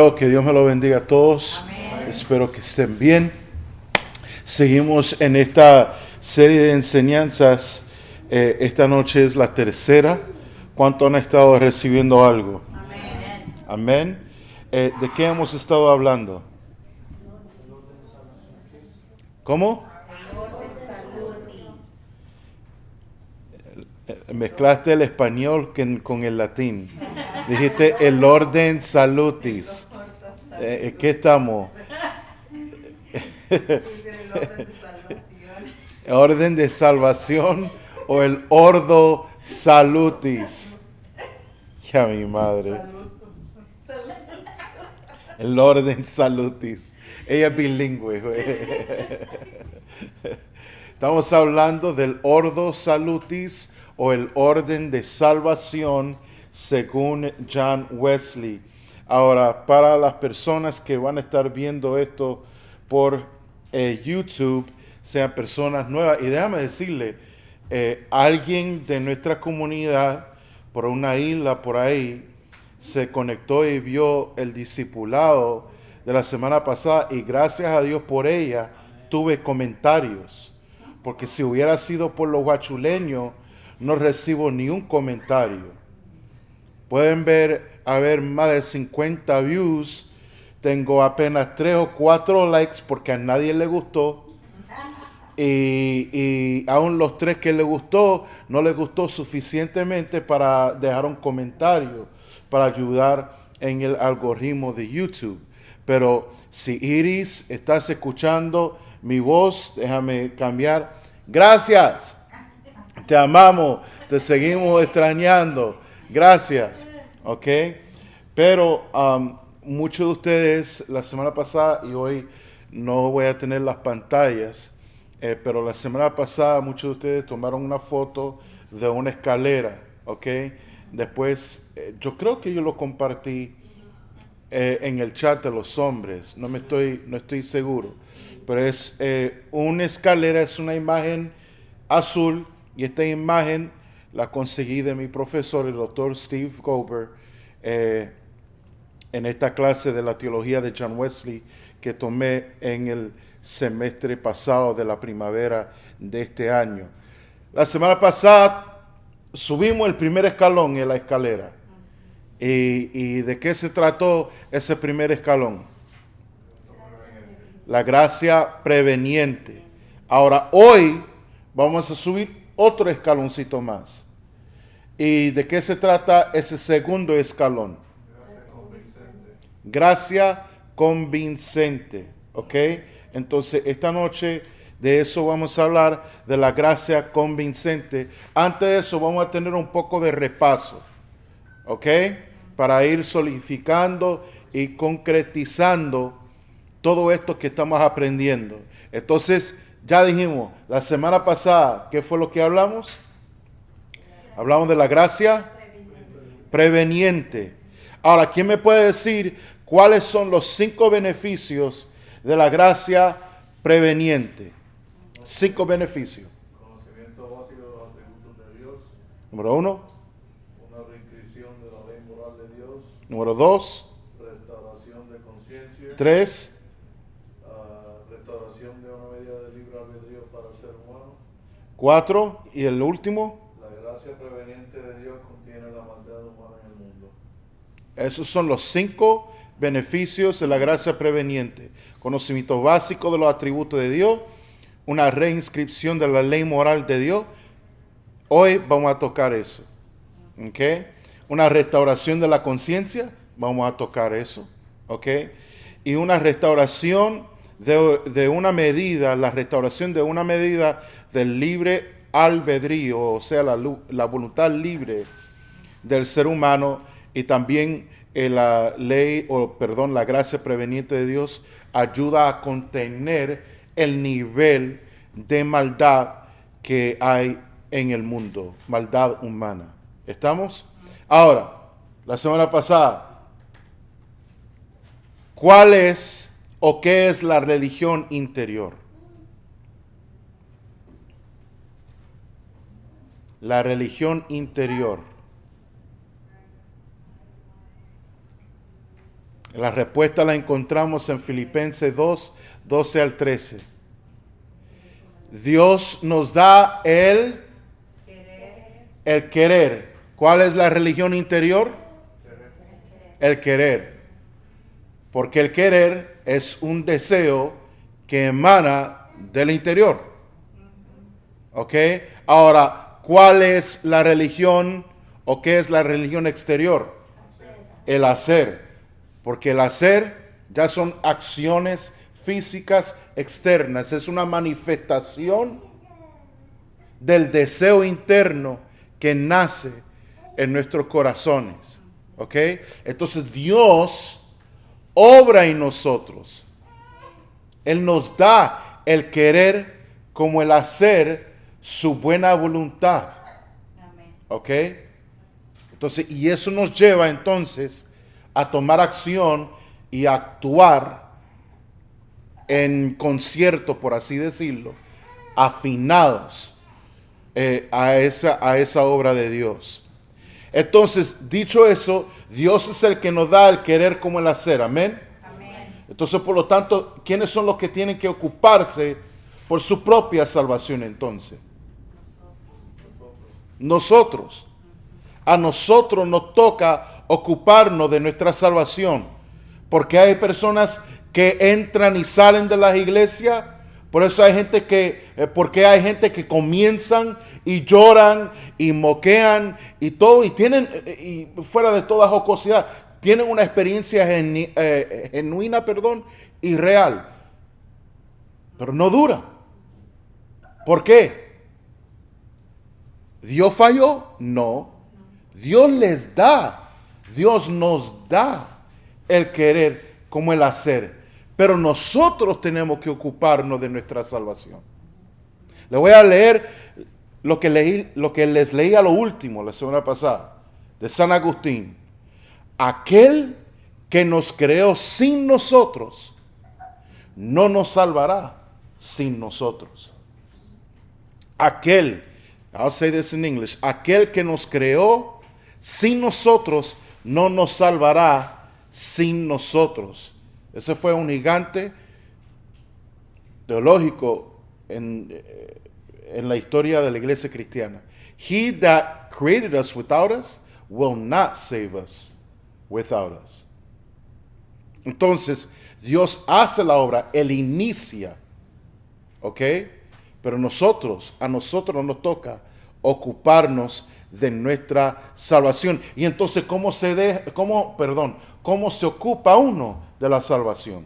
Que Dios me lo bendiga a todos. Amén. Espero que estén bien. Seguimos en esta serie de enseñanzas. Esta noche es la tercera. ¿Cuántos han estado recibiendo algo? Amén. Amén. ¿De qué hemos estado hablando? ¿Cómo? El orden salutis. Mezclaste el español con el latín. Dijiste el orden salutis. ¿Qué estamos? El orden de salvación. ¿Orden de salvación o el ordo salutis? Ya mi madre. El orden salutis. Ella es bilingüe. Güey. Estamos hablando del ordo salutis o el orden de salvación según John Wesley. Ahora, para las personas que van a estar viendo esto por YouTube, sean personas nuevas, y déjame decirle, alguien de nuestra comunidad, por una isla por ahí, se conectó y vio el discipulado de la semana pasada, y gracias a Dios por ella, tuve comentarios. Porque si hubiera sido por los guachuleños, no recibo ni un comentario. Pueden ver, haber más de 50 views. Tengo apenas 3 o 4 likes porque a nadie le gustó. Y aún los 3 que le gustó, no les gustó suficientemente para dejar un comentario, para ayudar en el algoritmo de YouTube. Pero si Iris, estás escuchando mi voz, déjame cambiar. Gracias. Te amamos, te seguimos extrañando. Gracias. ¿Ok? Pero muchos de ustedes la semana pasada, y hoy no voy a tener las pantallas, pero la semana pasada muchos de ustedes tomaron una foto de una escalera. ¿Ok? Después, yo creo que yo lo compartí en el chat de los hombres. No estoy seguro. Pero es una escalera, es una imagen azul, y esta imagen la conseguí de mi profesor, el doctor Steve Gober, en esta clase de la teología de John Wesley que tomé en el semestre pasado de la primavera de este año. La semana pasada subimos el primer escalón en la escalera. ¿Y de qué se trató ese primer escalón? La gracia preveniente. Ahora, hoy vamos a subir otro escaloncito más. ¿Y de qué se trata ese segundo escalón? Gracia convincente. ¿Ok? Entonces, esta noche de eso vamos a hablar, de la gracia convincente. Antes de eso, vamos a tener un poco de repaso. ¿Ok? Para ir solidificando y concretizando todo esto que estamos aprendiendo. Entonces, ya dijimos, la semana pasada, ¿qué fue lo que hablamos? Hablamos de la gracia preveniente. Ahora, ¿quién me puede decir cuáles son los 5 beneficios de la gracia preveniente? 5 beneficios. Conocimiento básico de los atributos de Dios. Número 1. Una reinscripción de la ley moral de Dios. Número 2. Restauración de conciencia. 3. Restauración de una medida de libre albedrío para el ser humano. 4. Y el último. La gracia preveniente de Dios contiene la maldad humana en el mundo. Esos son los 5 beneficios de la gracia preveniente. Conocimiento básico de los atributos de Dios, una reinscripción de la ley moral de Dios. Hoy vamos a tocar eso. ¿Ok? Una restauración de la conciencia, vamos a tocar eso. ¿Ok? Y una restauración de una medida, la restauración de una medida del libre albedrío, o sea, la voluntad libre del ser humano, y también la la gracia preveniente de Dios ayuda a contener el nivel de maldad que hay en el mundo, maldad humana. ¿Estamos? Ahora, la semana pasada, ¿cuál es o qué es la religión interior? La religión interior. La respuesta la encontramos en Filipenses 2, 12 al 13. Dios nos da el querer. ¿Cuál es la religión interior? El querer. Porque el querer es un deseo que emana del interior. ¿Ok? Ahora, ¿cuál es la religión o qué es la religión exterior? El hacer. Porque el hacer ya son acciones físicas externas. Es una manifestación del deseo interno que nace en nuestros corazones. ¿Ok? Entonces Dios obra en nosotros. Él nos da el querer como el hacer su buena voluntad. Amén. ¿Ok? Entonces, y eso nos lleva entonces a tomar acción y a actuar en concierto, por así decirlo, afinados a esa obra de Dios. Entonces, dicho eso, Dios es el que nos da el querer como el hacer. Amén. Amén. Entonces, por lo tanto, ¿quiénes son los que tienen que ocuparse por su propia salvación entonces? Nosotros. A nosotros nos toca ocuparnos de nuestra salvación. Porque hay personas que entran y salen de las iglesias. Por eso hay gente porque hay gente que comienzan y lloran y moquean y todo. Y tienen, y fuera de toda jocosidad, tienen una experiencia genuina, y real. Pero no dura. ¿Por qué? ¿Dios falló? No. Dios les da. Dios nos da el querer como el hacer. Pero nosotros tenemos que ocuparnos de nuestra salvación. Le voy a leer lo que les leí a lo último la semana pasada, de San Agustín. Aquel que nos creó sin nosotros, no nos salvará sin nosotros. I'll say this in English, aquel que nos creó sin nosotros, no nos salvará sin nosotros. Ese fue un gigante teológico en la historia de la iglesia cristiana. He that created us without us will not save us without us. Entonces, Dios hace la obra, Él inicia, ¿ok? Pero a nosotros nos toca ocuparnos de nuestra salvación. Y entonces, ¿cómo se ocupa uno de la salvación?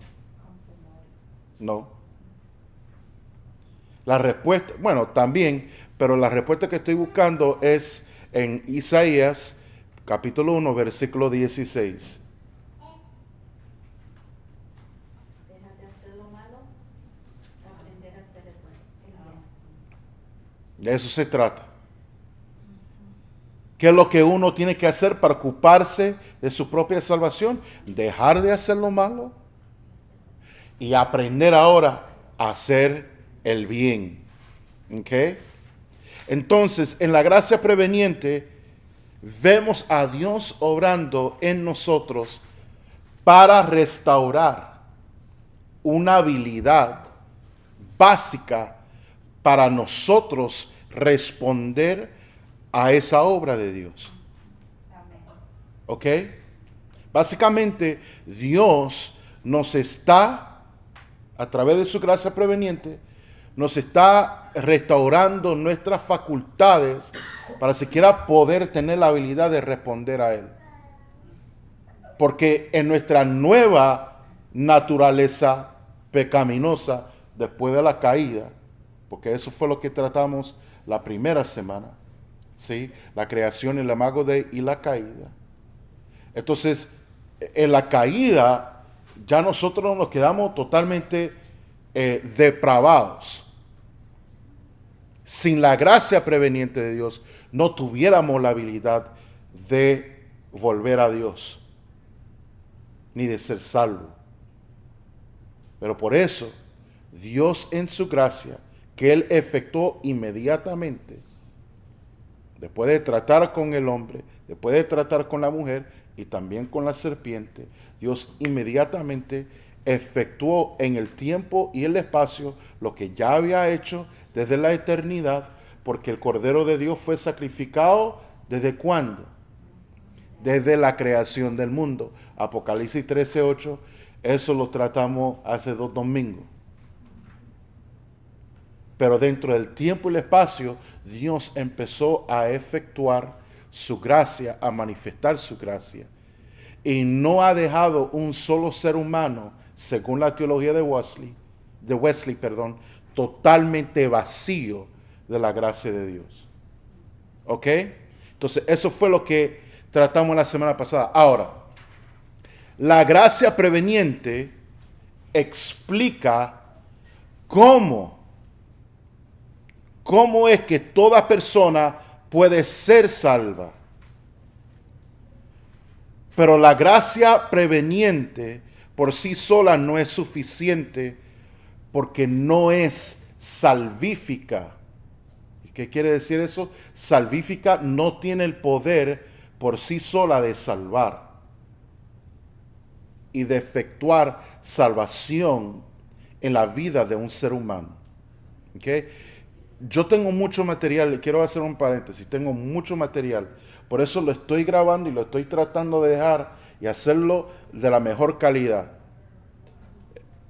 No. La respuesta, bueno, también, pero la respuesta que estoy buscando es en Isaías, capítulo 1, versículo 16. Deja de hacer lo malo, aprender a hacer el bien. De eso se trata. ¿Qué es lo que uno tiene que hacer para ocuparse de su propia salvación? Dejar de hacer lo malo y aprender ahora a hacer el bien. ¿Ok? Entonces, en la gracia preveniente, vemos a Dios obrando en nosotros para restaurar una habilidad básica para nosotros responder a esa obra de Dios. Amén. ¿Ok? Básicamente, Dios nos está, a través de su gracia preveniente, nos está restaurando nuestras facultades para siquiera poder tener la habilidad de responder a Él. Porque en nuestra nueva naturaleza pecaminosa, después de la caída, porque eso fue lo que tratamos la primera semana, ¿sí? La creación, el amago y la caída. Entonces, en la caída, ya nosotros nos quedamos totalmente depravados. Sin la gracia preveniente de Dios, no tuviéramos la habilidad de volver a Dios, ni de ser salvo. Pero por eso, Dios en su gracia, que Él efectuó inmediatamente, después de tratar con el hombre, después de tratar con la mujer, y también con la serpiente, Dios inmediatamente efectuó en el tiempo y el espacio lo que ya había hecho desde la eternidad, porque el Cordero de Dios fue sacrificado ¿desde cuándo? Desde la creación del mundo. Apocalipsis 13:8, eso lo tratamos hace 2 domingos. Pero dentro del tiempo y el espacio, Dios empezó a efectuar su gracia, a manifestar su gracia. Y no ha dejado un solo ser humano, según la teología de Wesley, totalmente vacío de la gracia de Dios. ¿Ok? Entonces, eso fue lo que tratamos la semana pasada. Ahora, la gracia preveniente explica cómo es que toda persona puede ser salva. Pero la gracia preveniente por sí sola no es suficiente porque no es salvífica. ¿Qué quiere decir eso? Salvífica no tiene el poder por sí sola de salvar y de efectuar salvación en la vida de un ser humano. ¿Okay? Yo tengo mucho material, quiero hacer un paréntesis, tengo mucho material, por eso lo estoy grabando y lo estoy tratando de dejar y hacerlo de la mejor calidad.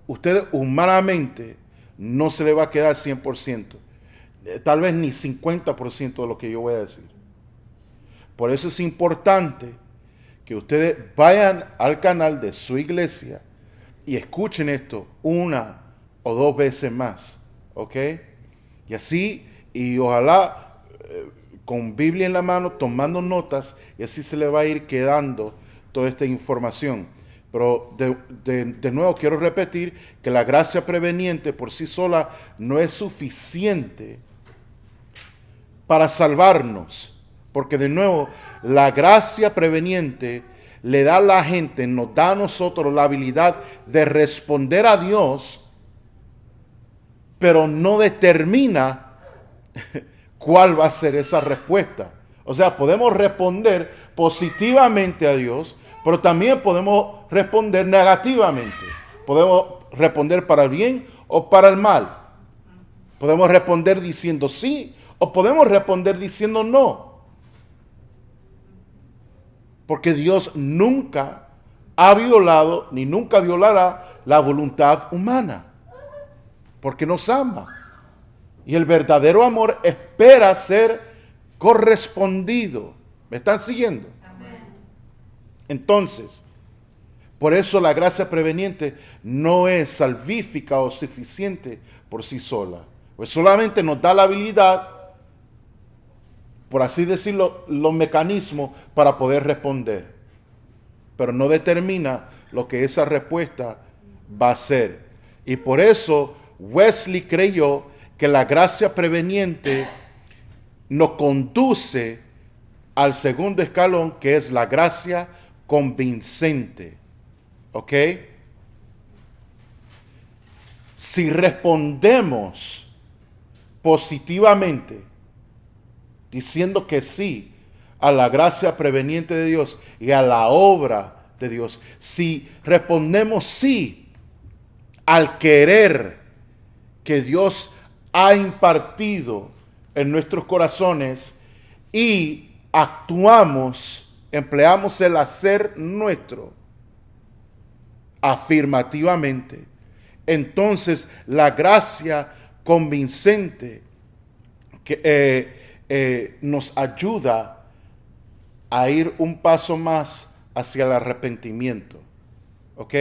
Usted humanamente no se le va a quedar 100%, tal vez ni 50% de lo que yo voy a decir. Por eso es importante que ustedes vayan al canal de su iglesia y escuchen esto 1 o 2 veces más, ¿ok? Y así, y ojalá con Biblia en la mano, tomando notas, y así se le va a ir quedando toda esta información. Pero de nuevo quiero repetir que la gracia preveniente por sí sola no es suficiente para salvarnos. Porque de nuevo, la gracia preveniente le da a la gente, nos da a nosotros la habilidad de responder a Dios, pero no determina cuál va a ser esa respuesta. O sea, podemos responder positivamente a Dios, pero también podemos responder negativamente. Podemos responder para el bien o para el mal. Podemos responder diciendo sí o podemos responder diciendo no. Porque Dios nunca ha violado ni nunca violará la voluntad humana. Porque nos ama. Y el verdadero amor espera ser correspondido. ¿Me están siguiendo? Amén. Entonces, por eso la gracia preveniente no es salvífica o suficiente por sí sola. Pues solamente nos da la habilidad, por así decirlo, los mecanismos para poder responder. Pero no determina lo que esa respuesta va a ser. Y por eso Wesley creyó que la gracia preveniente nos conduce al segundo escalón, que es la gracia convincente. ¿Ok? Si respondemos positivamente, diciendo que sí a la gracia preveniente de Dios y a la obra de Dios, si respondemos sí al querer que Dios ha impartido en nuestros corazones y actuamos, empleamos el hacer nuestro afirmativamente, entonces la gracia convincente que nos ayuda a ir un paso más hacia el arrepentimiento. ¿Ok?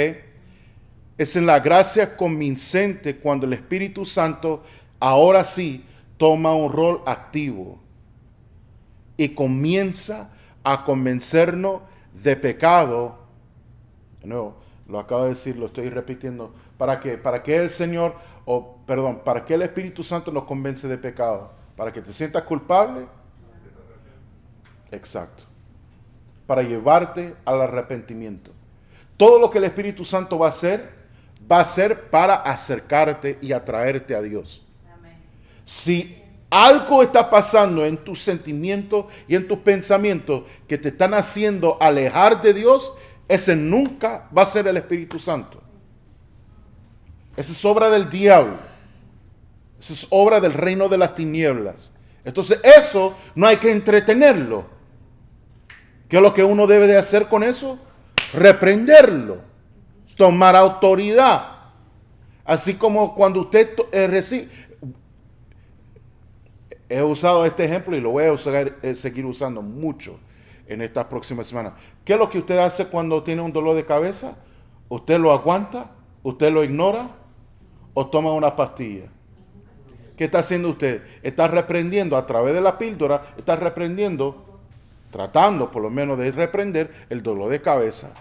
Es en la gracia convincente cuando el Espíritu Santo ahora sí toma un rol activo y comienza a convencernos de pecado. De nuevo, lo acabo de decir, lo estoy repitiendo. ¿Para qué? Para que el Señor, para que el Espíritu Santo nos convence de pecado. ¿Para que te sientas culpable? Exacto. Para llevarte al arrepentimiento. Todo lo que el Espíritu Santo va a ser para acercarte y atraerte a Dios. Amén. Si algo está pasando en tus sentimientos y en tus pensamientos que te están haciendo alejar de Dios, ese nunca va a ser el Espíritu Santo. Esa es obra del diablo. Esa es obra del reino de las tinieblas. Entonces eso no hay que entretenerlo. ¿Qué es lo que uno debe de hacer con eso? Reprenderlo. Tomar autoridad. Así como cuando usted recibe... He usado este ejemplo y lo voy a seguir usando mucho en estas próximas semanas. ¿Qué es lo que usted hace cuando tiene un dolor de cabeza? ¿Usted lo aguanta? ¿Usted lo ignora? ¿O toma una pastilla? ¿Qué está haciendo usted? Está reprendiendo a través de la píldora, está reprendiendo, tratando por lo menos de reprender el dolor de cabeza.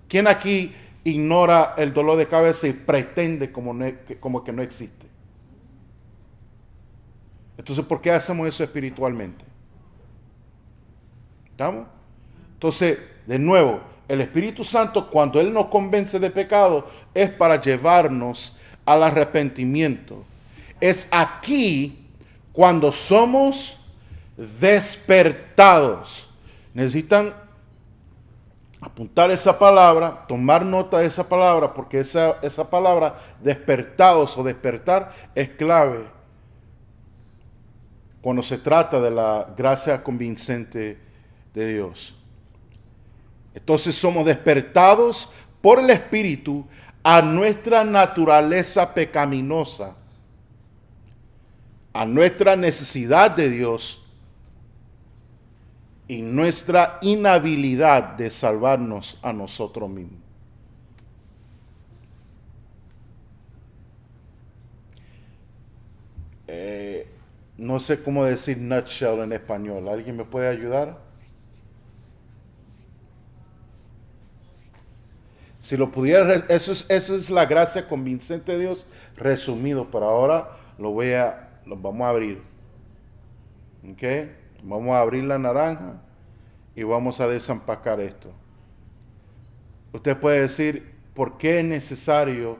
¿Quién aquí ignora el dolor de cabeza y pretende como que no existe? Entonces, ¿por qué hacemos eso espiritualmente? ¿Estamos? Entonces, de nuevo, el Espíritu Santo, cuando Él nos convence de pecado, es para llevarnos al arrepentimiento. Es aquí cuando somos despertados. Necesitan apuntar esa palabra, tomar nota de esa palabra, porque esa palabra, despertados o despertar, es clave cuando se trata de la gracia convincente de Dios. Entonces somos despertados por el Espíritu a nuestra naturaleza pecaminosa, a nuestra necesidad de Dios y nuestra inhabilidad de salvarnos a nosotros mismos. No sé cómo decir nutshell en español. ¿Alguien me puede ayudar? Si lo pudiera, eso es la gracia convincente de Dios resumido, pero ahora lo vamos a abrir. ¿Ok? Vamos a abrir la naranja y vamos a desempacar esto. Usted puede decir, ¿por qué es necesaria,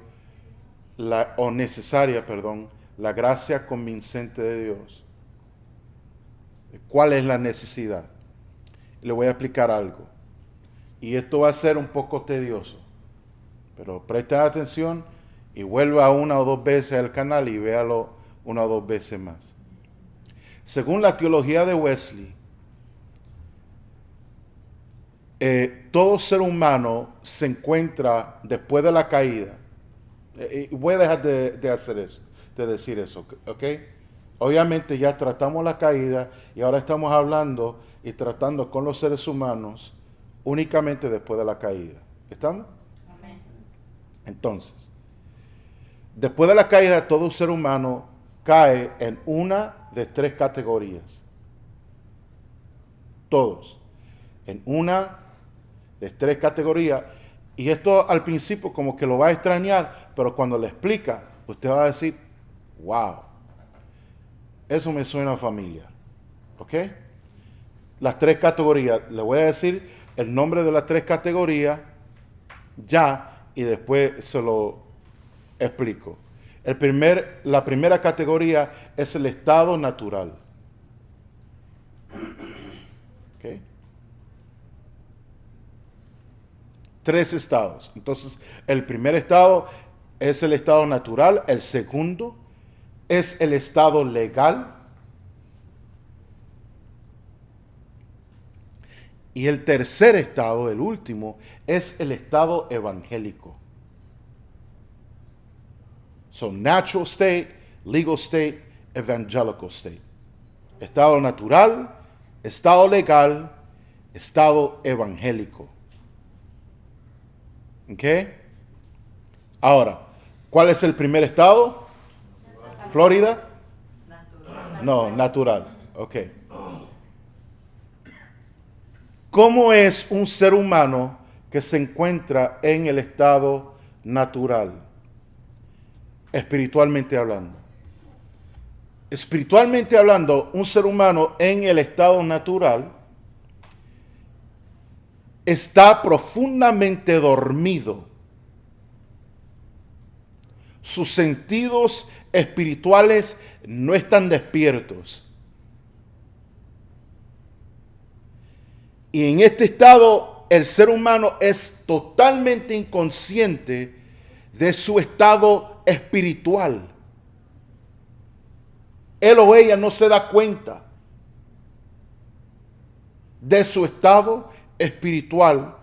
la gracia convincente de Dios? ¿Cuál es la necesidad? Le voy a explicar algo. Y esto va a ser un poco tedioso, pero presten atención y vuelva una o dos veces al canal y véalo una o dos veces más. Según la teología de Wesley, todo ser humano se encuentra después de la caída. Voy a dejar de hacer eso, de decir eso, ¿ok? Obviamente ya tratamos la caída y ahora estamos hablando y tratando con los seres humanos únicamente después de la caída. ¿Estamos? Amén. Entonces, después de la caída, todo ser humano cae en una de tres categorías. Todos. En una de tres categorías. Y esto al principio como que lo va a extrañar, pero cuando le explica, usted va a decir, wow, eso me suena familiar. ¿Ok? Las tres categorías. Le voy a decir el nombre de las tres categorías ya y después se lo explico. La primera categoría es el estado natural. ¿Okay? Tres estados. Entonces, el primer estado es el estado natural, el segundo es el estado legal y el tercer estado, el último, es el estado evangélico. So, natural state, legal state, evangelical state. Estado natural, estado legal, estado evangélico. ¿Ok? Ahora, ¿cuál es el primer estado? ¿Florida? No, natural. Ok. ¿Cómo es un ser humano que se encuentra en el estado natural? Espiritualmente hablando. Espiritualmente hablando, un ser humano en el estado natural está profundamente dormido. Sus sentidos espirituales no están despiertos. Y en este estado el ser humano es totalmente inconsciente de su estado espiritual. Él o ella no se da cuenta de su estado espiritual.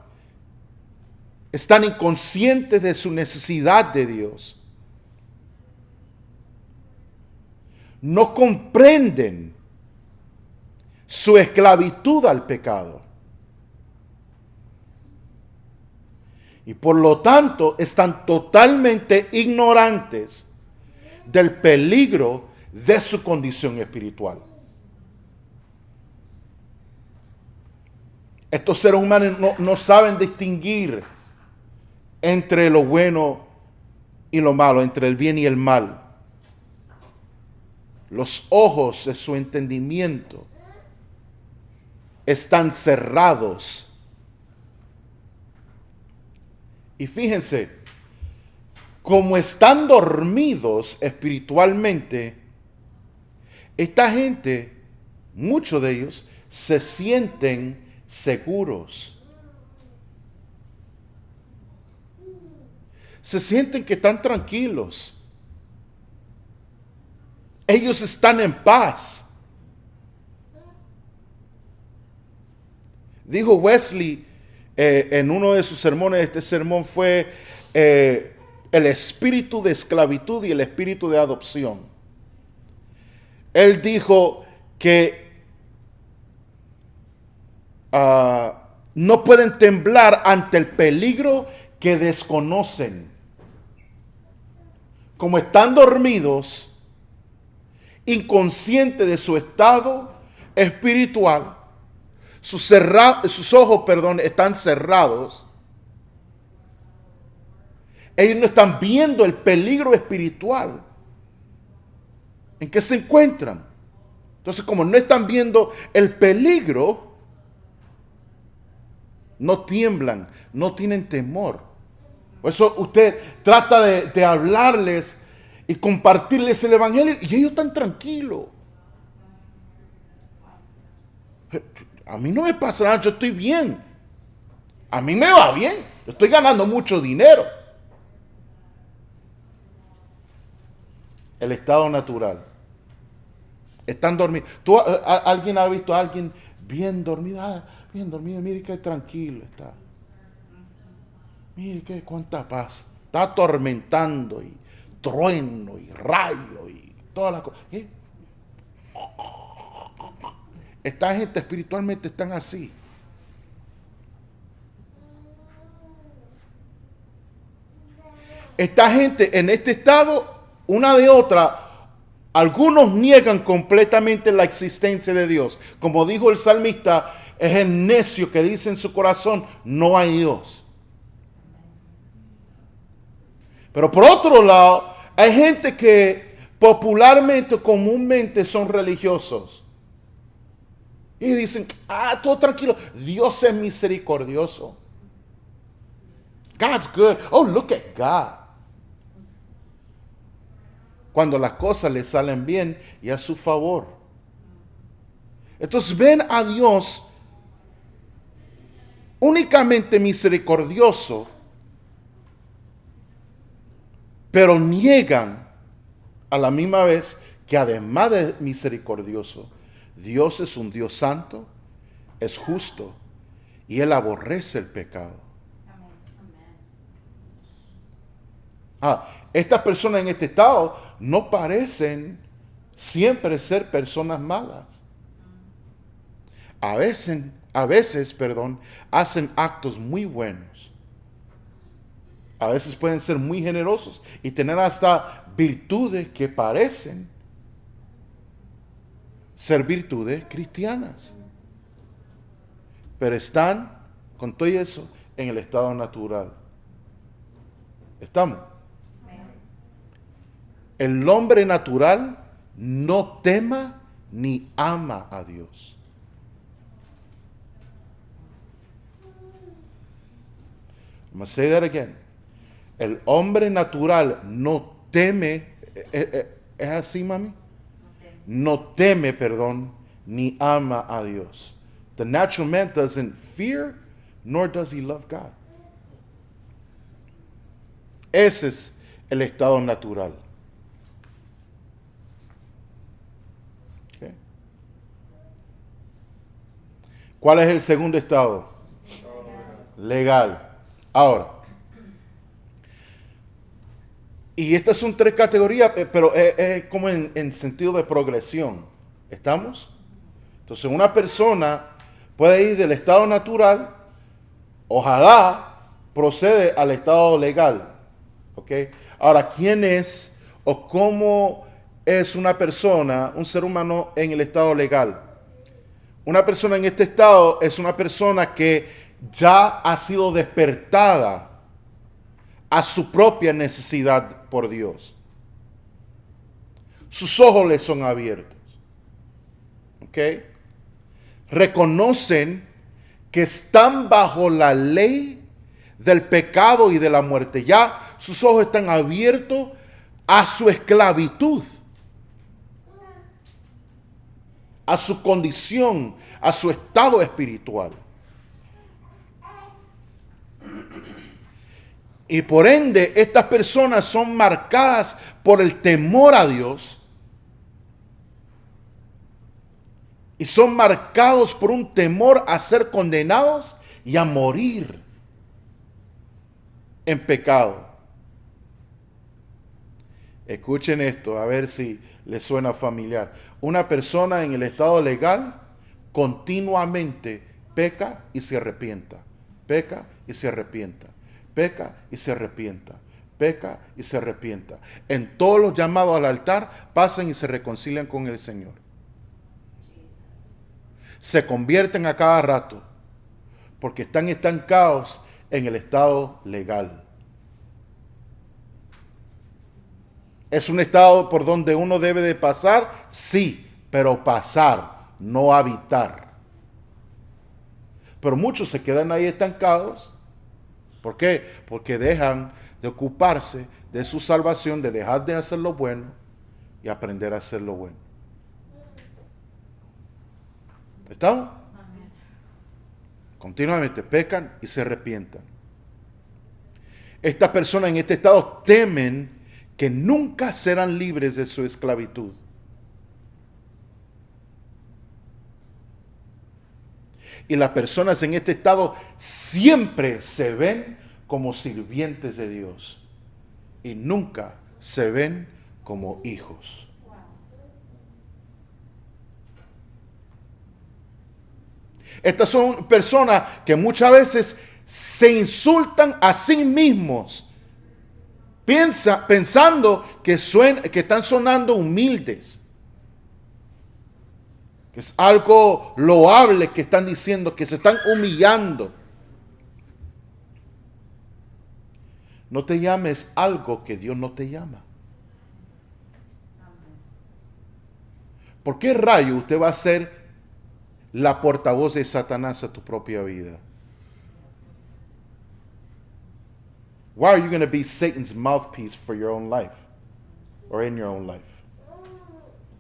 Están inconscientes de su necesidad de Dios. No comprenden su esclavitud al pecado. Y por lo tanto están totalmente ignorantes del peligro de su condición espiritual. Estos seres humanos no saben distinguir entre lo bueno y lo malo, entre el bien y el mal. Los ojos de su entendimiento están cerrados. Y fíjense, como están dormidos espiritualmente, esta gente, muchos de ellos, se sienten seguros. Se sienten que están tranquilos. Ellos están en paz. Dijo Wesley en uno de sus sermones, este sermón fue el espíritu de esclavitud y el espíritu de adopción. Él dijo que no pueden temblar ante el peligro que desconocen. Como están dormidos, inconscientes de su estado espiritual, sus ojos, están cerrados. Ellos no están viendo el peligro espiritual en que se encuentran. Entonces, como no están viendo el peligro, no tiemblan, no tienen temor. Por eso usted trata de hablarles y compartirles el evangelio y ellos están tranquilos. A mí no me pasa nada, yo estoy bien. A mí me va bien, yo estoy ganando mucho dinero. El estado natural. Están dormidos. ¿Alguien ha visto a alguien bien dormido? Bien dormido, mire qué tranquilo está. Mire qué cuánta paz. Está atormentando y trueno y rayo y todas las cosas. Esta gente espiritualmente están así. Esta gente en este estado, una de otra, algunos niegan completamente la existencia de Dios. Como dijo el salmista, es el necio que dice en su corazón, no hay Dios. Pero por otro lado, hay gente que popularmente, comúnmente son religiosos. Y dicen, todo tranquilo, Dios es misericordioso. God's good. Oh, look at God. Cuando las cosas le salen bien y a su favor. Entonces ven a Dios únicamente misericordioso, pero niegan a la misma vez que además de misericordioso, Dios es un Dios santo, es justo y Él aborrece el pecado. Estas personas en este estado no parecen siempre ser personas malas. A veces, hacen actos muy buenos. A veces pueden ser muy generosos y tener hasta virtudes que parecen ser virtudes cristianas. Pero están, con todo eso, en el estado natural. ¿Estamos? El hombre natural no tema ni ama a Dios. I'm going to say that again. El hombre natural no teme, ¿Es así, mami? No teme. No teme, perdón, ni ama a Dios. The natural man doesn't fear, nor does he love God. Ese es el estado natural. Okay. ¿Cuál es el segundo estado? Legal. Ahora, y estas son tres categorías, pero es como en sentido de progresión. ¿Estamos? Entonces, una persona puede ir del estado natural, ojalá procede al estado legal. ¿Ok? Ahora, ¿quién es o cómo es una persona, un ser humano en el estado legal? Una persona en este estado es una persona que ya ha sido despertada a su propia necesidad por Dios. Sus ojos le son abiertos. ¿Ok? Reconocen que están bajo la ley del pecado y de la muerte. Ya sus ojos están abiertos a su esclavitud, a su condición, a su estado espiritual. Y por ende, estas personas son marcadas por el temor a Dios y son marcados por un temor a ser condenados y a morir en pecado. Escuchen esto, a ver si les suena familiar. Una persona en el estado legal continuamente peca y se arrepienta. Peca y se arrepienta. Peca y se arrepienta. Peca y se arrepienta. En todos los llamados al altar pasan y se reconcilian con el Señor. Se convierten a cada rato porque están estancados en el estado legal. ¿Es un estado por donde uno debe de pasar? Sí, pero pasar, no habitar. Pero muchos se quedan ahí estancados. ¿Por qué? Porque dejan de ocuparse de su salvación, de dejar de hacer lo bueno y aprender a hacer lo bueno. ¿Estamos? Amén. Continuamente pecan y se arrepientan. Estas personas en este estado temen que nunca serán libres de su esclavitud. Y las personas en este estado siempre se ven como sirvientes de Dios y nunca se ven como hijos. Wow. Estas son personas que muchas veces se insultan a sí mismos, pensando que están sonando humildes, que es algo loable que están diciendo, que se están humillando. No te llames algo que Dios no te llama. ¿Por qué rayo usted va a ser la portavoz de Satanás a tu propia vida? Why are you going to be Satan's mouthpiece for your own life? Or in your own life?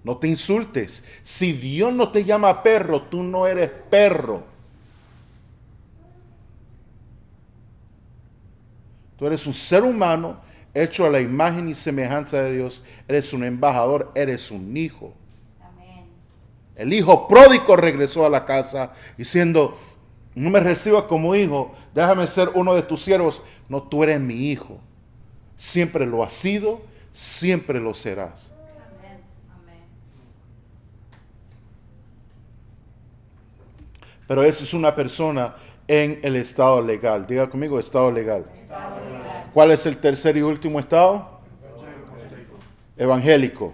No te insultes. Si Dios no te llama perro, tú no eres perro. Tú eres un ser humano hecho a la imagen y semejanza de Dios. Eres un embajador, eres un hijo. Amén. El hijo pródigo regresó a la casa diciendo, no me recibas como hijo, déjame ser uno de tus siervos. No, tú eres mi hijo. Siempre lo has sido, siempre lo serás. Amén. Amén. Pero eso es una persona en el estado legal. Diga conmigo, estado legal. Estado legal. ¿Cuál es el tercer y último estado? Evangélico.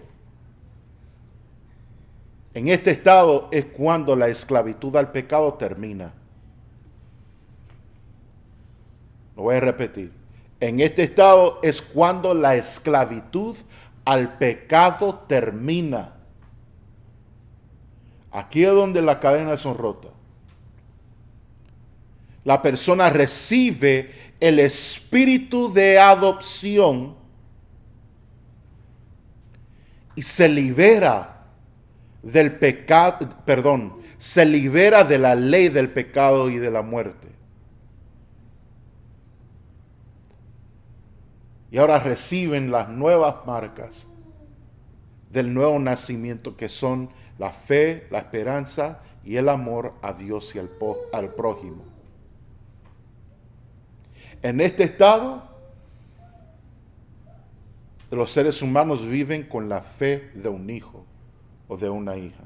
En este estado es cuando la esclavitud al pecado termina. Lo voy a repetir. En este estado es cuando la esclavitud al pecado termina. Aquí es donde las cadenas son rotas. La persona recibe el espíritu de adopción y se libera del pecado, se libera de la ley del pecado y de la muerte. Y ahora reciben las nuevas marcas del nuevo nacimiento, que son la fe, la esperanza y el amor a Dios y al prójimo. En este estado, los seres humanos viven con la fe de un hijo o de una hija.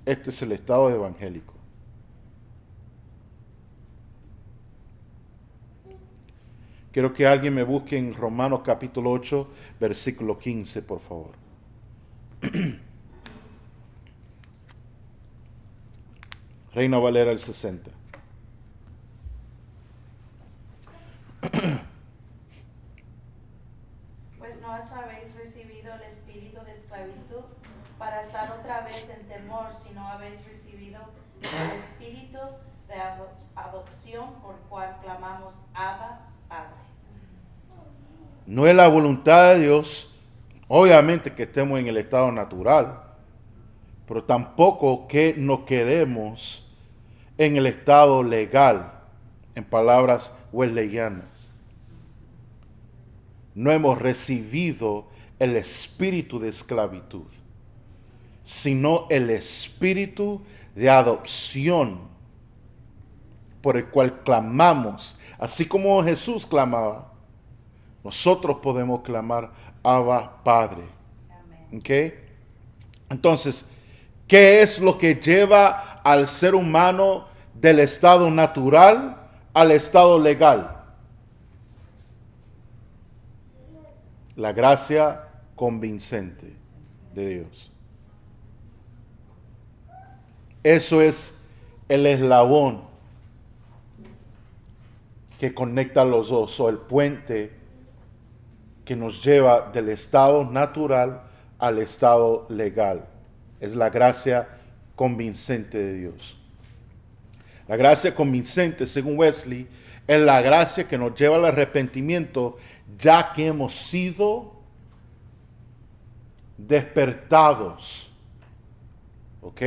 Este es el estado evangélico. Quiero que alguien me busque en Romanos capítulo 8, versículo 15, por favor. Reina Valera el 60. Pues no habéis recibido el espíritu de esclavitud para estar otra vez en temor, sino habéis recibido el espíritu de adopción, por cual clamamos Abba, Padre. No es la voluntad de Dios, obviamente, que estemos en el estado natural, pero tampoco que nos quedemos en el estado legal, en palabras wesleyanas. No hemos recibido el espíritu de esclavitud, sino el espíritu de adopción, por el cual clamamos, así como Jesús clamaba. Nosotros podemos clamar Abba, Padre. ¿Ok? Entonces, ¿qué es lo que lleva al ser humano del estado natural al estado legal? La gracia convincente de Dios. Eso es el eslabón que conecta a los dos, o el puente que nos lleva del estado natural al estado legal. Es la gracia convincente de Dios. La gracia convincente, según Wesley, es la gracia que nos lleva al arrepentimiento, ya que hemos sido despertados. ¿Ok?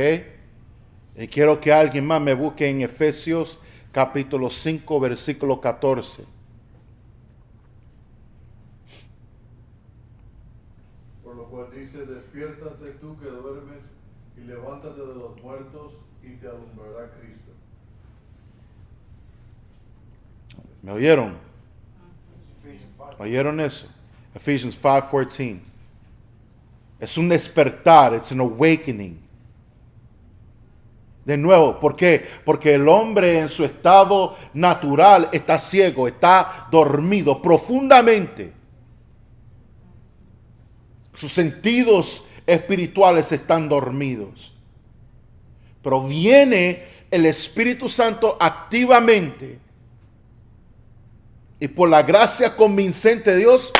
Y quiero que alguien más me busque en Efesios capítulo 5, versículo 14. Por lo cual dice, despiértate tú que duermes y levántate de los muertos y te alumbrará Cristo. ¿Me oyeron? ¿Oyeron eso? Ephesians 5:14. Es un despertar, it's an awakening. De nuevo, ¿por qué? Porque el hombre en su estado natural está ciego, está dormido profundamente. Sus sentidos espirituales están dormidos. Pero viene el Espíritu Santo activamente y por la gracia convincente de Dios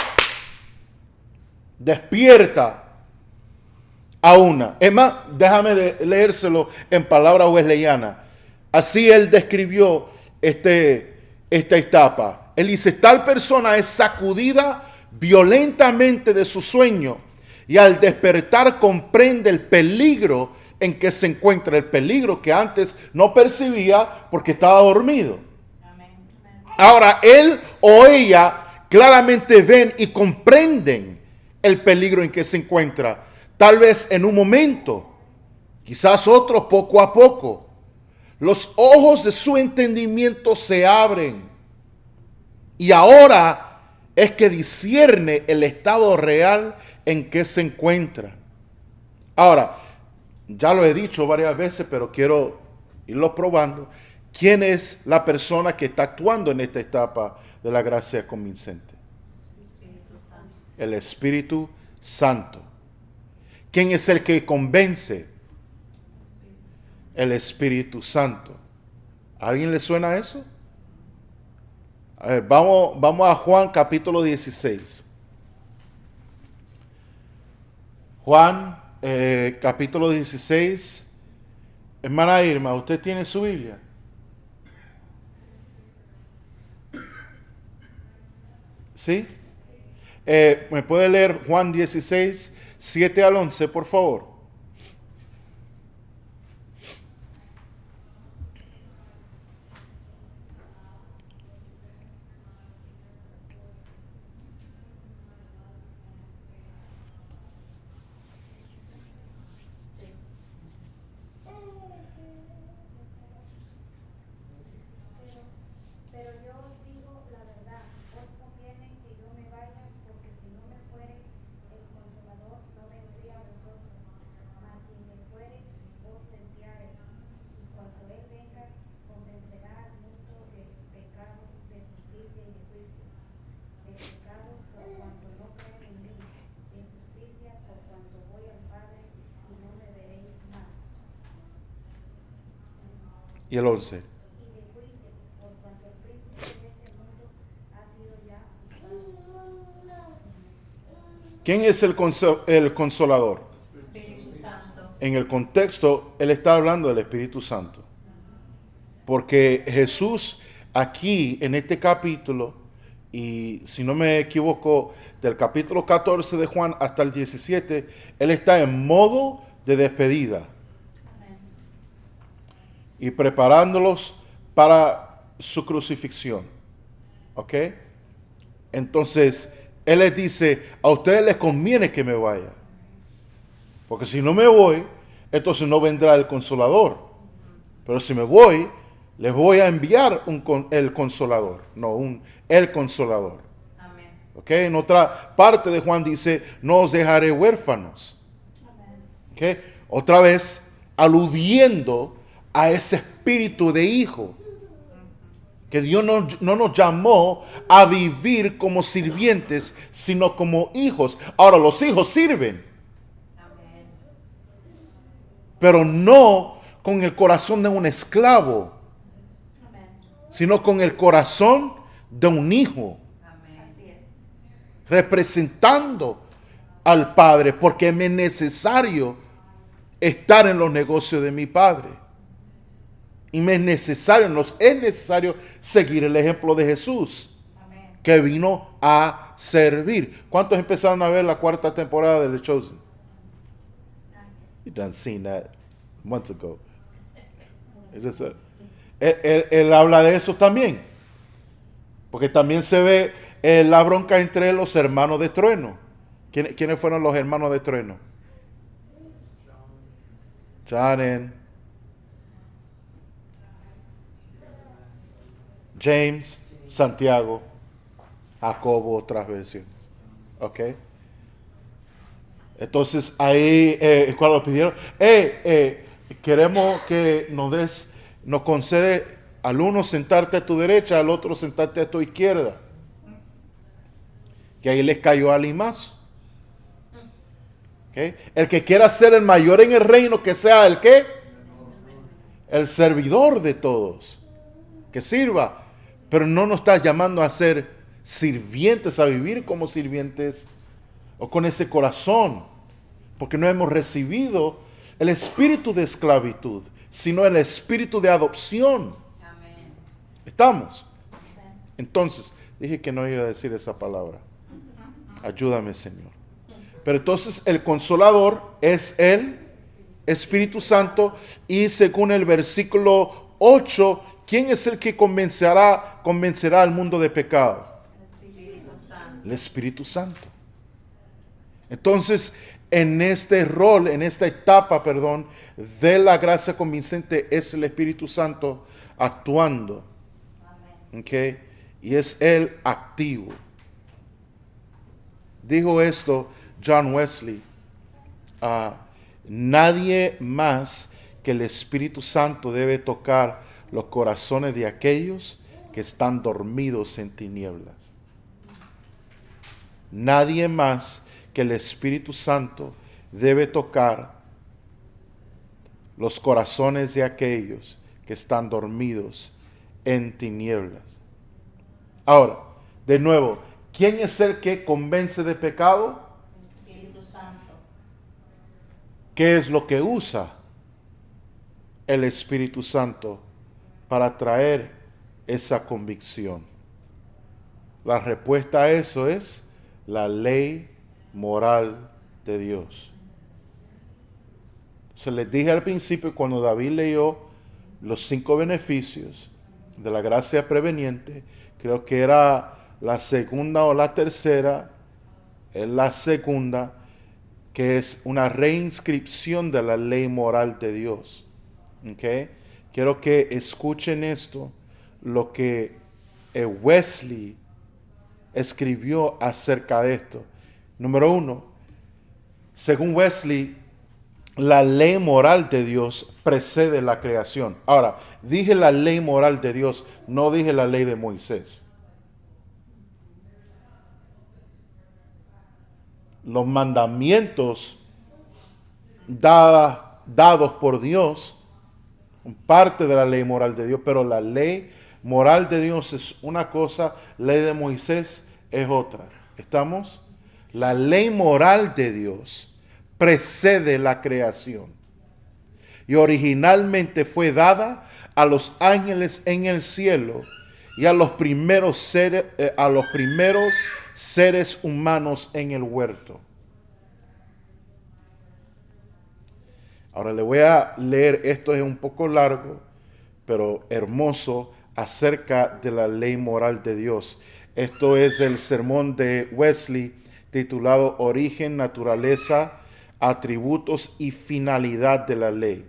despierta a una. Es más, déjame leérselo en palabras wesleyanas. Así él describió esta etapa. Él dice, tal persona es sacudida violentamente de su sueño y al despertar comprende el peligro en que se encuentra, el peligro que antes no percibía porque estaba dormido. Amén. Ahora él o ella claramente ven y comprenden el peligro en que se encuentra. Tal vez en un momento, quizás otros poco a poco. Los ojos de su entendimiento se abren. Y ahora es que discierne el estado real en que se encuentra. Ahora, ya lo he dicho varias veces, pero quiero irlo probando. ¿Quién es la persona que está actuando en esta etapa de la gracia convincente? El Espíritu Santo. ¿Quién es el que convence? El Espíritu Santo. ¿A alguien le suena eso? A ver, vamos a Juan capítulo 16. Juan capítulo 16. Hermana Irma, ¿usted tiene su Biblia? ¿Sí? ¿Me puede leer Juan 16, 7 al 11, por favor? Pero yo os digo la verdad, os conviene que yo me vaya, porque si no me fuere, el Consolador no vendría a vosotros, mas si me fuere, os le enviaré. Y cuando él venga, convencerá al mundo de pecado, de justicia y de juicio. De pecado por cuanto no creen en mí, de justicia por cuanto voy al Padre y no me veréis más. Y el 11. Y de juicio, por cuanto el príncipe de este mundo ha sido ya juzgado. ¿Quién es el consolador? Espíritu Santo. En el contexto, él está hablando del Espíritu Santo. Porque Jesús aquí, en este capítulo, y si no me equivoco, del capítulo 14 de Juan hasta el 17, él está en modo de despedida Amén. y preparándolos para su crucifixión. ¿Ok? Entonces, él les dice, a ustedes les conviene que me vaya. Porque si no me voy, entonces no vendrá el Consolador. Pero si me voy, les voy a enviar el Consolador. No, el Consolador. Amén. ¿Ok? En otra parte de Juan dice, no os dejaré huérfanos. Amén. ¿Ok? Otra vez, aludiendo a ese espíritu de hijo. Que Dios no nos llamó a vivir como sirvientes, sino como hijos. Ahora, los hijos sirven, Amén. pero no con el corazón de un esclavo, Amén. sino con el corazón de un hijo, Amén. Así es. representando al Padre, porque me es necesario estar en los negocios de mi Padre. Y nos es necesario seguir el ejemplo de Jesús, Amén. que vino a servir. ¿Cuántos empezaron a ver la cuarta temporada de The Chosen? You done seen that months ago. Él habla de eso también. Porque también se ve la bronca entre los hermanos de trueno. ¿Quiénes fueron los hermanos de trueno? John, James, Santiago, Jacobo, otras versiones. ¿Ok? Entonces ahí, cuando pidieron, queremos que nos concede al uno sentarte a tu derecha, al otro sentarte a tu izquierda. Y ahí les cayó a limazo. ¿Ok? El que quiera ser el mayor en el reino, que sea el ¿qué? El servidor de todos. Que sirva. Pero no nos está llamando a ser sirvientes, a vivir como sirvientes o con ese corazón, porque no hemos recibido el espíritu de esclavitud, sino el espíritu de adopción. Amén. ¿Estamos? Amén. Entonces, dije que no iba a decir esa palabra. Ayúdame, Señor. Pero entonces el Consolador es el Espíritu Santo, y según el versículo 8, ¿quién es el que convencerá al mundo de pecado? El Espíritu Santo. El Espíritu Santo. Entonces, en este rol, en esta etapa, de la gracia convincente, es el Espíritu Santo actuando. Amén. ¿Ok? Y es Él activo. Dijo esto John Wesley: nadie más que el Espíritu Santo debe tocar los corazones de aquellos que están dormidos en tinieblas. Nadie más que el Espíritu Santo debe tocar los corazones de aquellos que están dormidos en tinieblas. Ahora, de nuevo, ¿quién es el que convence de pecado? El Espíritu Santo. ¿Qué es lo que usa el Espíritu Santo para traer esa convicción? La respuesta a eso es la ley moral de Dios. Se les dije al principio, cuando David leyó los 5 beneficios de la gracia preveniente, creo que era la segunda o la tercera, es la segunda, que es una reinscripción de la ley moral de Dios. ¿Okay? Quiero que escuchen esto, lo que Wesley escribió acerca de esto. Número 1, según Wesley, la ley moral de Dios precede la creación. Ahora, dije la ley moral de Dios, no dije la ley de Moisés. Los mandamientos dados por Dios son parte de la ley moral de Dios, pero la ley moral de Dios es una cosa, ley de Moisés es otra. ¿Estamos? La ley moral de Dios precede la creación y originalmente fue dada a los ángeles en el cielo y a los primeros seres humanos en el huerto. Ahora le voy a leer, esto es un poco largo, pero hermoso, acerca de la ley moral de Dios. Esto es el sermón de Wesley titulado Origen, Naturaleza, Atributos y Finalidad de la Ley.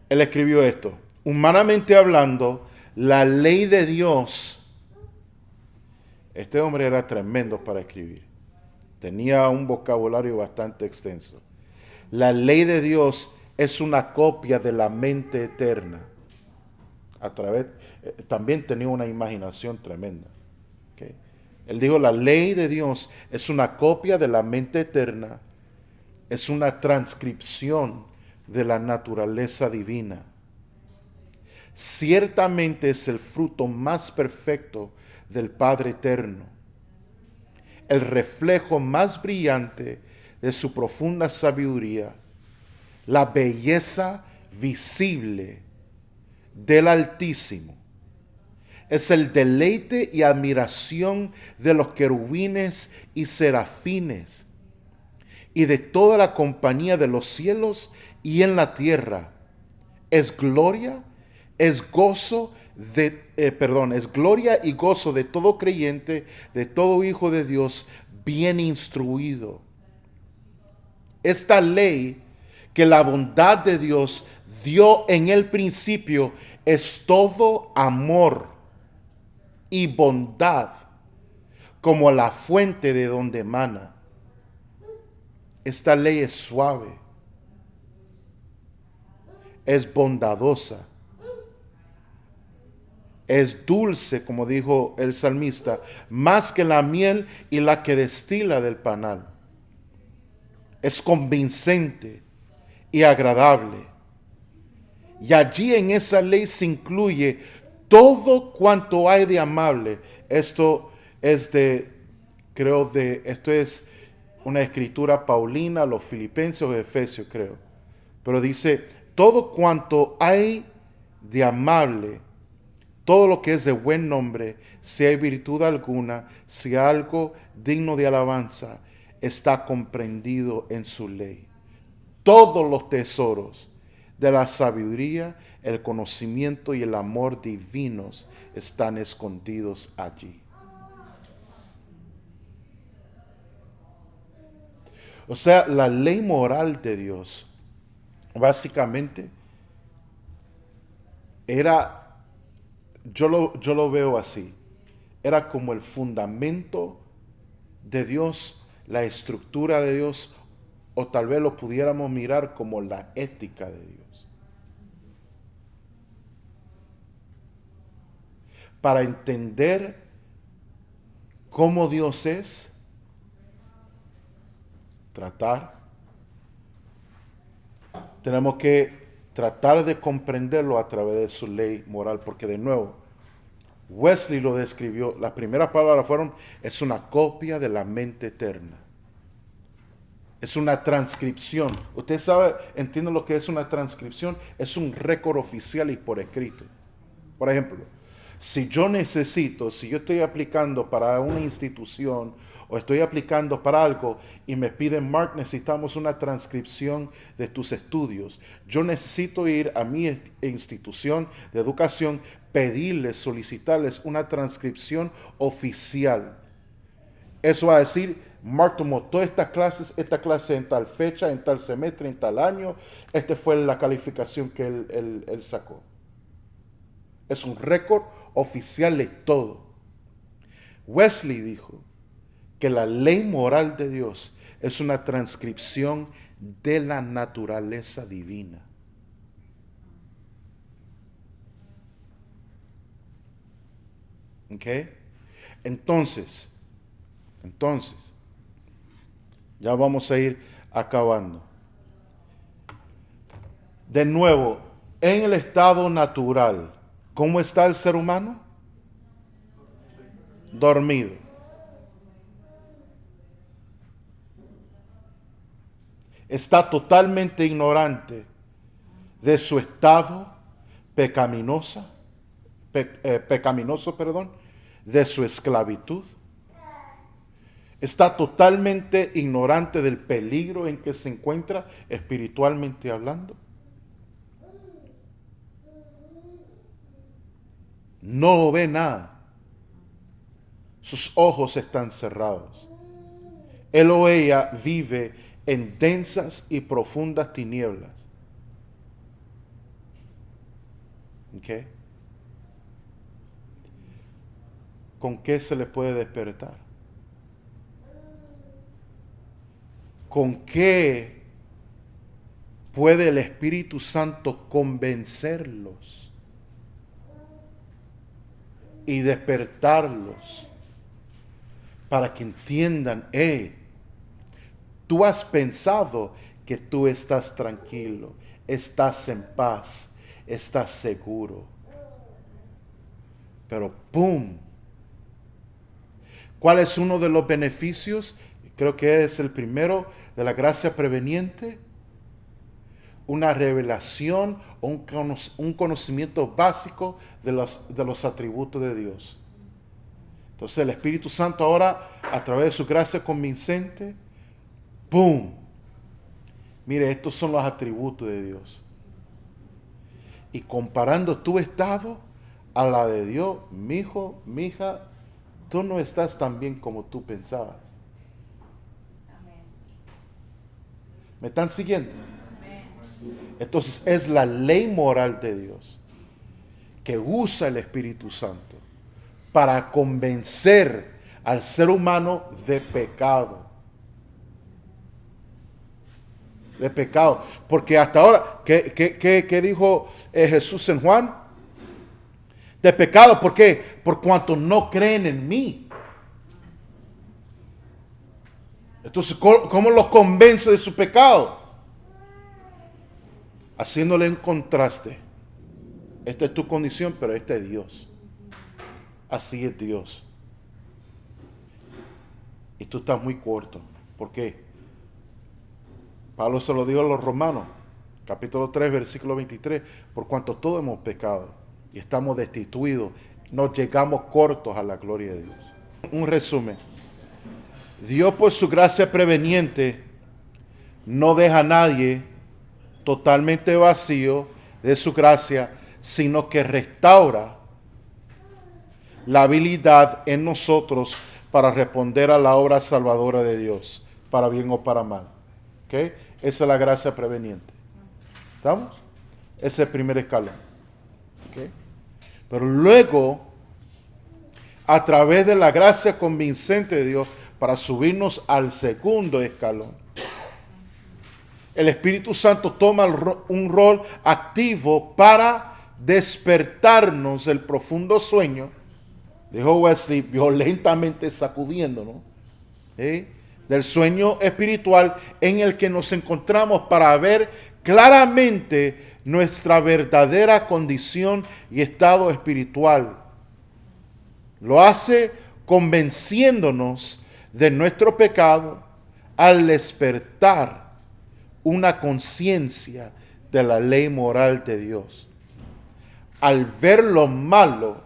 Él escribió esto: humanamente hablando, la ley de Dios, este hombre era tremendo para escribir, tenía un vocabulario bastante extenso. La ley de Dios es una copia de la mente eterna. También tenía una imaginación tremenda. ¿Okay? Él dijo, la ley de Dios es una copia de la mente eterna, es una transcripción de la naturaleza divina. Ciertamente es el fruto más perfecto del Padre eterno, el reflejo más brillante de su profunda sabiduría, la belleza visible del Altísimo. Es el deleite y admiración de los querubines y serafines y de toda la compañía de los cielos y en la tierra. Es gloria, es gloria y gozo de todo creyente, de todo hijo de Dios bien instruido. Esta ley que la bondad de Dios dio en el principio es todo amor y bondad, como la fuente de donde emana. Esta ley es suave, es bondadosa, es dulce, como dijo el salmista, más que la miel y la que destila del panal. Es convincente y agradable. Y allí en esa ley se incluye todo cuanto hay de amable. Esto es esto es una escritura paulina, los Filipenses o Efesios, creo. Pero dice, todo cuanto hay de amable, todo lo que es de buen nombre, si hay virtud alguna, si hay algo digno de alabanza, está comprendido en su ley. Todos los tesoros de la sabiduría, el conocimiento y el amor divinos están escondidos allí. O sea, la ley moral de Dios, básicamente, era, yo lo veo así, era como el fundamento de Dios, la estructura de Dios, o tal vez lo pudiéramos mirar como la ética de Dios. Para entender cómo Dios es, tenemos que tratar de comprenderlo a través de su ley moral, porque de nuevo, Wesley lo describió, las primeras palabras fueron, es una copia de la mente eterna. Es una transcripción. Usted sabe, entiende lo que es una transcripción. Es un récord oficial y por escrito. Por ejemplo, Si yo estoy aplicando para una institución o estoy aplicando para algo y me piden, Mark, necesitamos una transcripción de tus estudios, yo necesito ir a mi institución de educación, pedirles, solicitarles una transcripción oficial. Eso va a decir, Mark tomó todas estas clases, esta clase en tal fecha, en tal semestre, en tal año. Esta fue la calificación que él sacó. Es un récord oficial de todo. Wesley dijo que la ley moral de Dios es una transcripción de la naturaleza divina. ¿Ok? Entonces, ya vamos a ir acabando. De nuevo, en el estado natural, ¿cómo está el ser humano? Dormido. Está totalmente ignorante de su estado pecaminoso, de su esclavitud. Está totalmente ignorante del peligro en que se encuentra espiritualmente hablando. No ve nada. Sus ojos están cerrados. Él o ella vive en densas y profundas tinieblas. ¿Ok? ¿Con qué se le puede despertar? ¿Con qué puede el Espíritu Santo convencerlos y despertarlos para que entiendan, tú has pensado que tú estás tranquilo, estás en paz, estás seguro, pero ¡pum! ¿Cuál es uno de los beneficios? Creo que es el primero de la gracia preveniente. Una revelación o un conocimiento básico de los atributos de Dios. Entonces el Espíritu Santo ahora, a través de su gracia convincente, ¡pum! Mire, estos son los atributos de Dios. Y comparando tu estado a la de Dios, mi hijo, mi hija, tú no estás tan bien como tú pensabas. ¿Me están siguiendo? Entonces es la ley moral de Dios que usa el Espíritu Santo para convencer al ser humano de pecado. De pecado. Porque hasta ahora, ¿qué dijo Jesús en Juan? De pecado, ¿por qué? Por cuanto no creen en mí. Entonces, ¿cómo los convence de su pecado? Haciéndole un contraste. Esta es tu condición, pero este es Dios. Así es Dios. Y tú estás muy corto. ¿Por qué? Pablo se lo dijo a los romanos, capítulo 3, versículo 23, por cuanto todos hemos pecado y estamos destituidos, nos llegamos cortos a la gloria de Dios. Un resumen. Dios, por su gracia preveniente, no deja a nadie totalmente vacío de su gracia, sino que restaura la habilidad en nosotros para responder a la obra salvadora de Dios, para bien o para mal. ¿Okay? Esa es la gracia preveniente. ¿Estamos? Ese es el primer escalón. ¿Okay? Pero luego, a través de la gracia convincente de Dios, para subirnos al segundo escalón, el Espíritu Santo toma un rol activo para despertarnos del profundo sueño, dijo Wesley, violentamente sacudiéndonos, del sueño espiritual en el que nos encontramos para ver claramente nuestra verdadera condición y estado espiritual. Lo hace convenciéndonos de nuestro pecado al despertar una conciencia de la ley moral de Dios. Al ver lo malo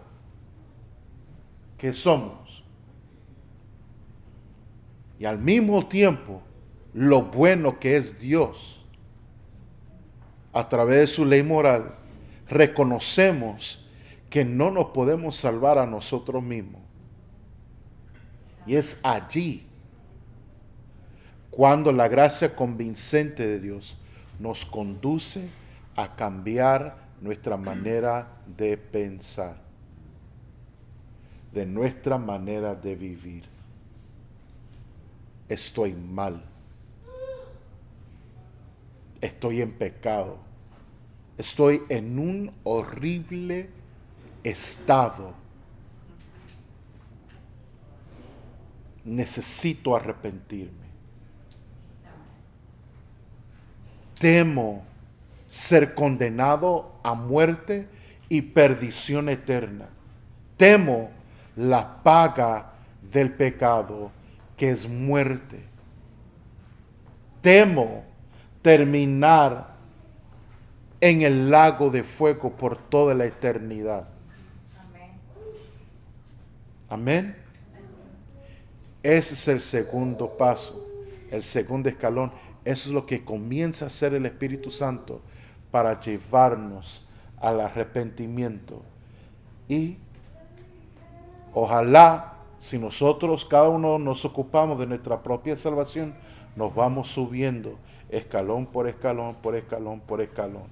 que somos. Y al mismo tiempo, lo bueno que es Dios. A través de su ley moral, reconocemos que no nos podemos salvar a nosotros mismos. Y es allí cuando la gracia convincente de Dios nos conduce a cambiar nuestra manera de pensar, de nuestra manera de vivir. Estoy mal. Estoy en pecado. Estoy en un horrible estado. Necesito arrepentirme. Temo ser condenado a muerte y perdición eterna. Temo la paga del pecado, que es muerte. Temo terminar en el lago de fuego por toda la eternidad. Amén. Amén. Ese es el segundo paso, el segundo escalón. Eso es lo que comienza a hacer el Espíritu Santo para llevarnos al arrepentimiento. Y ojalá, si nosotros, cada uno nos ocupamos de nuestra propia salvación, nos vamos subiendo escalón por escalón, por escalón, por escalón.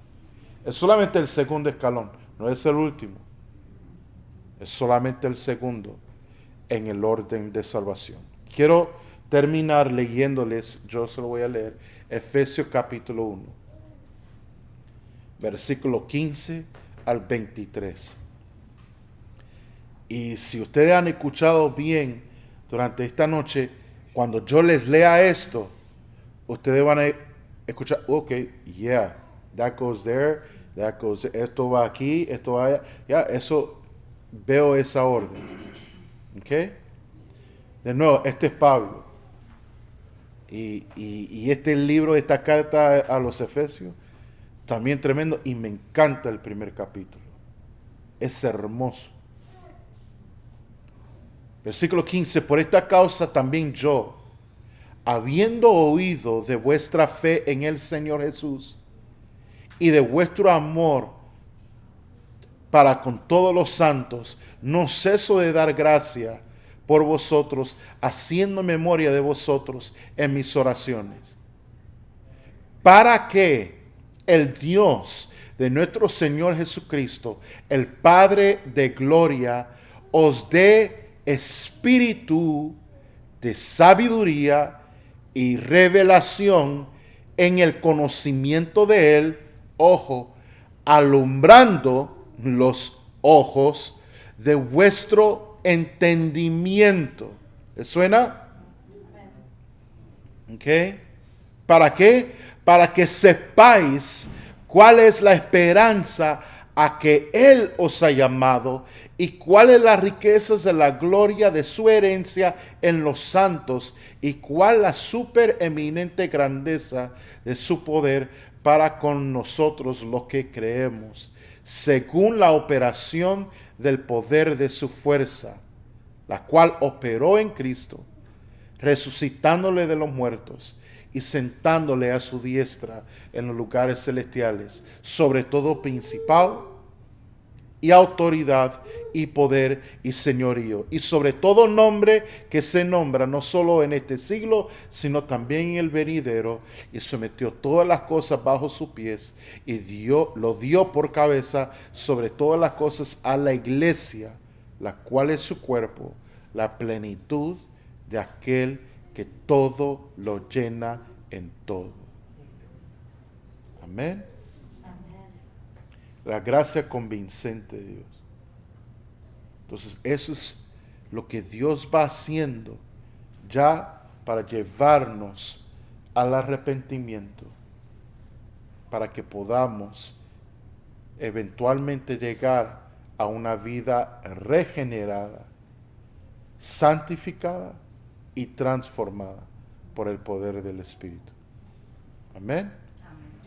Es solamente el segundo escalón, no es el último. Es solamente el segundo en el orden de salvación. Quiero terminar leyéndoles, yo se lo voy a leer, Efesios capítulo 1, versículo 15 al 23. Y si ustedes han escuchado bien durante esta noche, cuando yo les lea esto, ustedes van a escuchar, ok, yeah, that goes there, esto va aquí, esto va allá, ya, eso, veo esa orden. Ok. De nuevo, este es Pablo. Y este libro, esta carta a los Efesios, también tremendo, y me encanta el primer capítulo. Es hermoso. Versículo 15, por esta causa también yo, habiendo oído de vuestra fe en el Señor Jesús y de vuestro amor para con todos los santos, no ceso de dar gracia por vosotros, haciendo memoria de vosotros en mis oraciones, para que el Dios de nuestro Señor Jesucristo, el Padre de gloria, os dé espíritu de sabiduría y revelación en el conocimiento de Él, ojo, alumbrando los ojos de vuestro entendimiento. ¿Les suena? ¿Ok? ¿Para qué? Para que sepáis cuál es la esperanza a que Él os ha llamado y cuáles las riquezas de la gloria de su herencia en los santos y cuál la supereminente grandeza de su poder para con nosotros los que creemos, según la operación del poder de su fuerza, la cual operó en Cristo, resucitándole de los muertos y sentándole a su diestra en los lugares celestiales, sobre todo principado y autoridad y poder y señorío, y sobre todo nombre que se nombra no solo en este siglo, sino también en el venidero, y sometió todas las cosas bajo sus pies, y lo dio por cabeza sobre todas las cosas a la iglesia, la cual es su cuerpo, la plenitud de aquel que todo lo llena en todo. Amén. La gracia convincente de Dios. Entonces, eso es lo que Dios va haciendo ya para llevarnos al arrepentimiento, para que podamos eventualmente llegar a una vida regenerada, santificada y transformada por el poder del Espíritu. Amén.